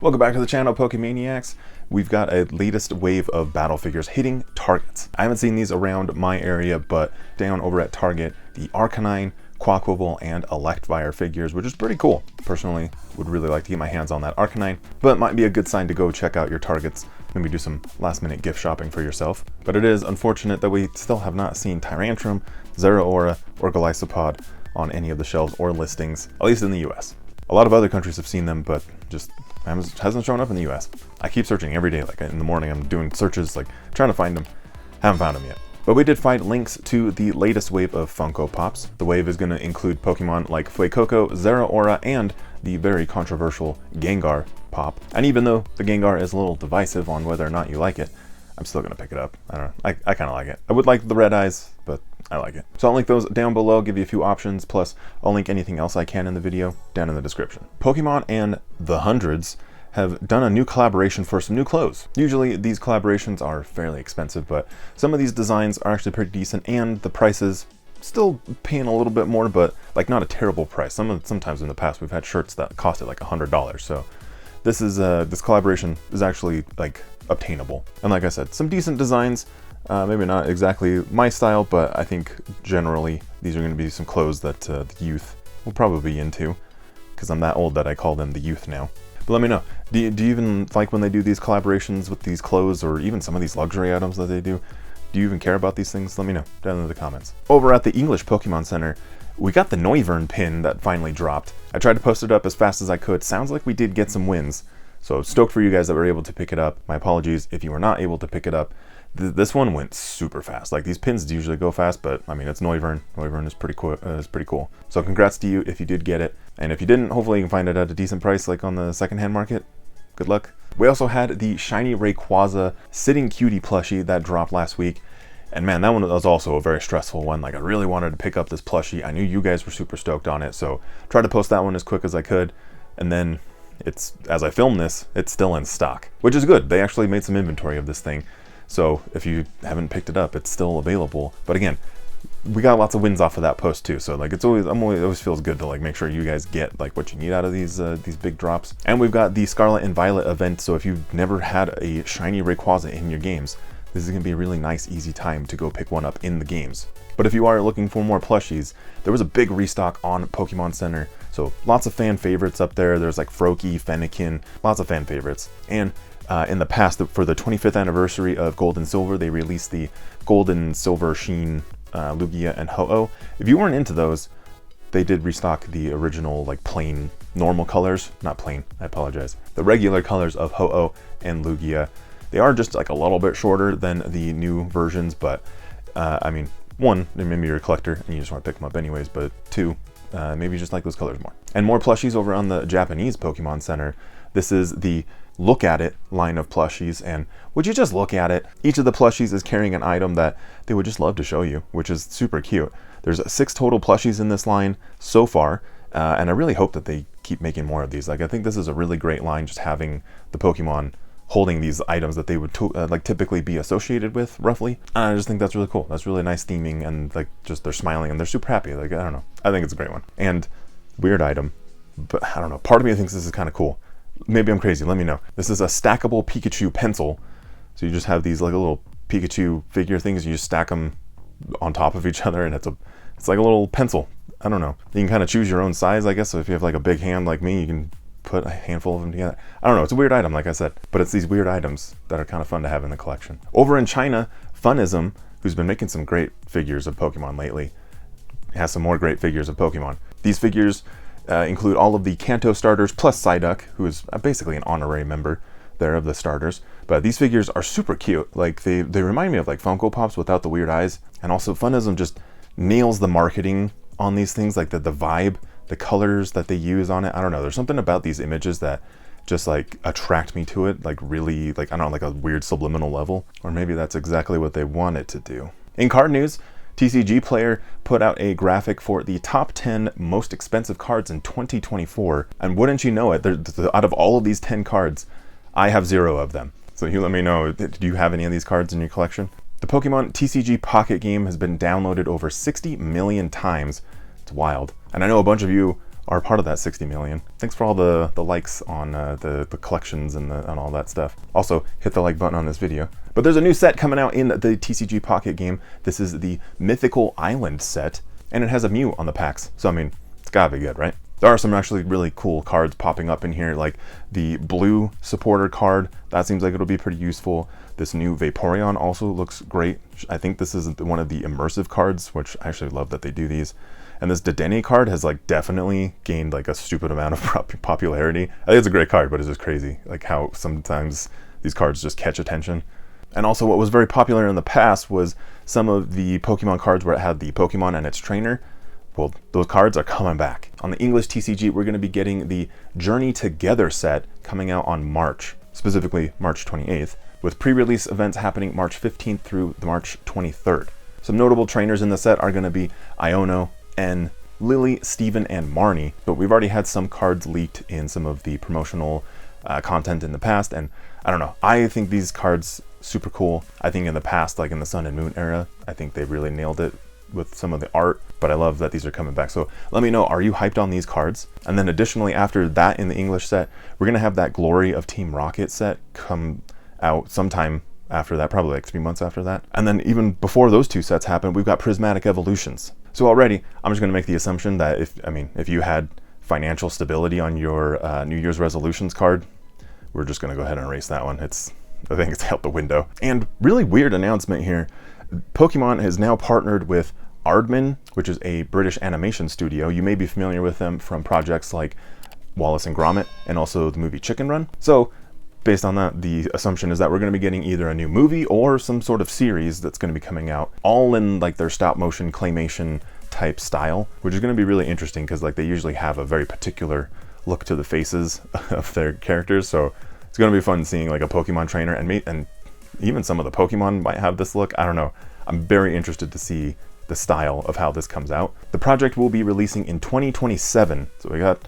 Welcome back to the channel, Pokemaniacs. We've got a latest wave of battle figures hitting Targets. I haven't seen these around my area, but down over at Target, the Arcanine, Quaquaval, and Electivire figures, which is pretty cool. Personally, would really like to get my hands on that Arcanine, but it might be a good sign to go check out your Targets. Maybe do some last-minute gift shopping for yourself. But it is unfortunate that we still have not seen Tyrantrum, Zeraora, or Golisopod on any of the shelves or listings, at least in the US. A lot of other countries have seen them, but just hasn't shown up in the US. I keep searching every day, like in the morning I'm doing searches, like trying to find them. Haven't found them yet. But we did find links to the latest wave of Funko Pops. The wave is going to include Pokemon like Fuecoco, Zeraora, and the very controversial Gengar Pop. And even though the Gengar is a little divisive on whether or not you like it, I'm still going to pick it up. I don't know. I kind of like it. I would like the red eyes, but I like it. So I'll link those down below, give you a few options, plus I'll link anything else I can in the video down in the description. Pokemon and the Hundreds have done a new collaboration for some new clothes. Usually these collaborations are fairly expensive, but some of these designs are actually pretty decent, and the prices still paying a little bit more, but like not a terrible price. Sometimes in the past we've had shirts that costed like $100. So this is this collaboration is actually like obtainable. And like I said, some decent designs. Maybe not exactly my style, but I think generally these are going to be some clothes that the youth will probably be into, because I'm that old that I call them the youth now. But let me know, do you even like when they do these collaborations with these clothes, or even some of these luxury items that they do? Do you even care about these things? Let me know down in the comments. Over at the English Pokemon Center, we got the Noivern pin that finally dropped. I tried to post it up as fast as I could. Sounds like we did get some wins. So stoked for you guys that were able to pick it up. My apologies if you were not able to pick it up. This one went super fast. Like, these pins usually go fast, but I mean, it's Noivern. Noivern is pretty cool. So congrats to you if you did get it. And if you didn't, hopefully you can find it at a decent price, like on the secondhand market. Good luck. We also had the shiny Rayquaza Sitting Cutie plushie that dropped last week. And man, that one was also a very stressful one. Like, I really wanted to pick up this plushie. I knew you guys were super stoked on it, so tried to post that one as quick as I could. And then as I film this, it's still in stock, which is good. They actually made some inventory of this thing. So if you haven't picked it up, it's still available. But again, we got lots of wins off of that post too. So like, it always feels good to like make sure you guys get like what you need out of these big drops. And we've got the Scarlet and Violet event. So if you've never had a shiny Rayquaza in your games, this is gonna be a really nice, easy time to go pick one up in the games. But if you are looking for more plushies, there was a big restock on Pokemon Center. So lots of fan favorites up there. There's like Froakie, Fennekin, lots of fan favorites. And in the past, for the 25th anniversary of Gold and Silver, they released the Gold and Silver Sheen Lugia and Ho-Oh. If you weren't into those, they did restock the original like plain normal colors. Not plain, I apologize. The regular colors of Ho-Oh and Lugia. They are just like a little bit shorter than the new versions, but I mean, one, maybe you're a collector and you just want to pick them up anyways, but two, maybe you just like those colors more. And more plushies over on the Japanese Pokemon Center. This is the Look At It line of plushies, and would you just look at it? Each of the plushies is carrying an item that they would just love to show you, which is super cute. There's 6 total plushies in this line so far, and I really hope that they keep making more of these. Like, I think this is a really great line, just having the Pokemon holding these items that they would like typically be associated with, roughly. And I just think that's really cool. That's really nice theming, and like just they're smiling and they're super happy. Like, I don't know. I think it's a great one. And weird item, but I don't know. Part of me thinks this is kind of cool. Maybe I'm crazy, let me know. This is a stackable Pikachu pencil. So you just have these like a little Pikachu figure things, you just stack them on top of each other, and it's like a little pencil. I don't know. You can kind of choose your own size, I guess. So if you have like a big hand like me, you can put a handful of them together. I don't know, it's a weird item, like I said, but it's these weird items that are kind of fun to have in the collection. Over in China, Funism, who's been making some great figures of Pokemon lately, has some more great figures of Pokemon. These figures include all of the Kanto starters plus Psyduck, who is basically an honorary member there of the starters. But these figures are super cute. Like, they remind me of like Funko Pops without the weird eyes. And also Funism just nails the marketing on these things, like the vibe, the colors that they use on it. I don't know, there's something about these images that just like attract me to it, like really, like, I don't know, like a weird subliminal level. Or maybe that's exactly what they want it to do. In card news, TCG Player put out a graphic for the top 10 most expensive cards in 2024. And wouldn't you know it, out of all of these 10 cards, I have 0 of them. So you let me know, do you have any of these cards in your collection? The Pokemon TCG Pocket game has been downloaded over 60 million times. It's wild. And I know a bunch of you are part of that 60 million. Thanks for all the likes on the collections and all that stuff. Also, hit the like button on this video. But there's a new set coming out in the TCG Pocket game. This is the Mythical Island set, and it has a Mew on the packs. So I mean, it's gotta be good, right? There are some actually really cool cards popping up in here, like the blue supporter card. That seems like it'll be pretty useful. This new Vaporeon also looks great. I think this is one of the immersive cards, which I actually love that they do these. And this Dedenne card has like definitely gained like a stupid amount of popularity. I think it's a great card, but it's just crazy like how sometimes these cards just catch attention. And also what was very popular in the past was some of the Pokemon cards where it had the Pokemon and its trainer. Well, those cards are coming back. On the English TCG, we're going to be getting the Journey Together set coming out on March, specifically March 28th, with pre-release events happening March 15th through March 23rd. Some notable trainers in the set are going to be Iono, N, Lily, Stephen, and Marnie, but we've already had some cards leaked in some of the promotional content in the past, and I don't know, I think these cards super cool. I think in the past, like in the Sun and Moon era, I think they really nailed it with some of the art, but I love that these are coming back. So let me know, are you hyped on these cards? And then additionally, after that in the English set, we're gonna have that Glory of Team Rocket set come out sometime after that, probably like 3 months after that. And then even before those two sets happen, we've got Prismatic Evolutions. So already, I'm just gonna make the assumption that if you had financial stability on your New Year's resolutions card, we're just gonna go ahead and erase that one. I think it's out the window. And really weird announcement here. Pokemon has now partnered with Aardman, which is a British animation studio. You may be familiar with them from projects like Wallace and Gromit and also the movie Chicken Run. So based on that, the assumption is that we're going to be getting either a new movie or some sort of series that's going to be coming out, all in like their stop motion claymation type style, which is going to be really interesting because like they usually have a very particular look to the faces of their characters. So it's going to be fun seeing like a Pokemon trainer, and even some of the Pokemon might have this look. I don't know. I'm very interested to see the style of how this comes out. The project will be releasing in 2027, so we got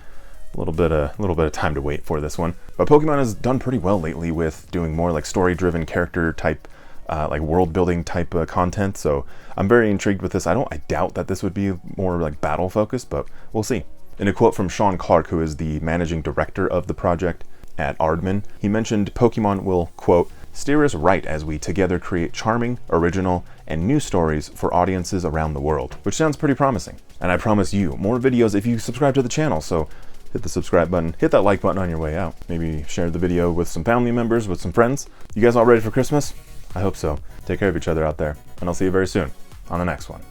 a little bit of time to wait for this one. But Pokemon has done pretty well lately with doing more like story-driven character type, like world-building type content. So I'm very intrigued with this. I doubt that this would be more like battle-focused, but we'll see. In a quote from Sean Clark, who is the managing director of the project at Aardman, he mentioned Pokemon will, quote, steer us right as we together create charming, original, and new stories for audiences around the world, which sounds pretty promising. And I promise you more videos if you subscribe to the channel, so hit the subscribe button, hit that like button on your way out. Maybe share the video with some family members, with some friends. You guys all ready for Christmas? I hope so. Take care of each other out there, and I'll see you very soon on the next one.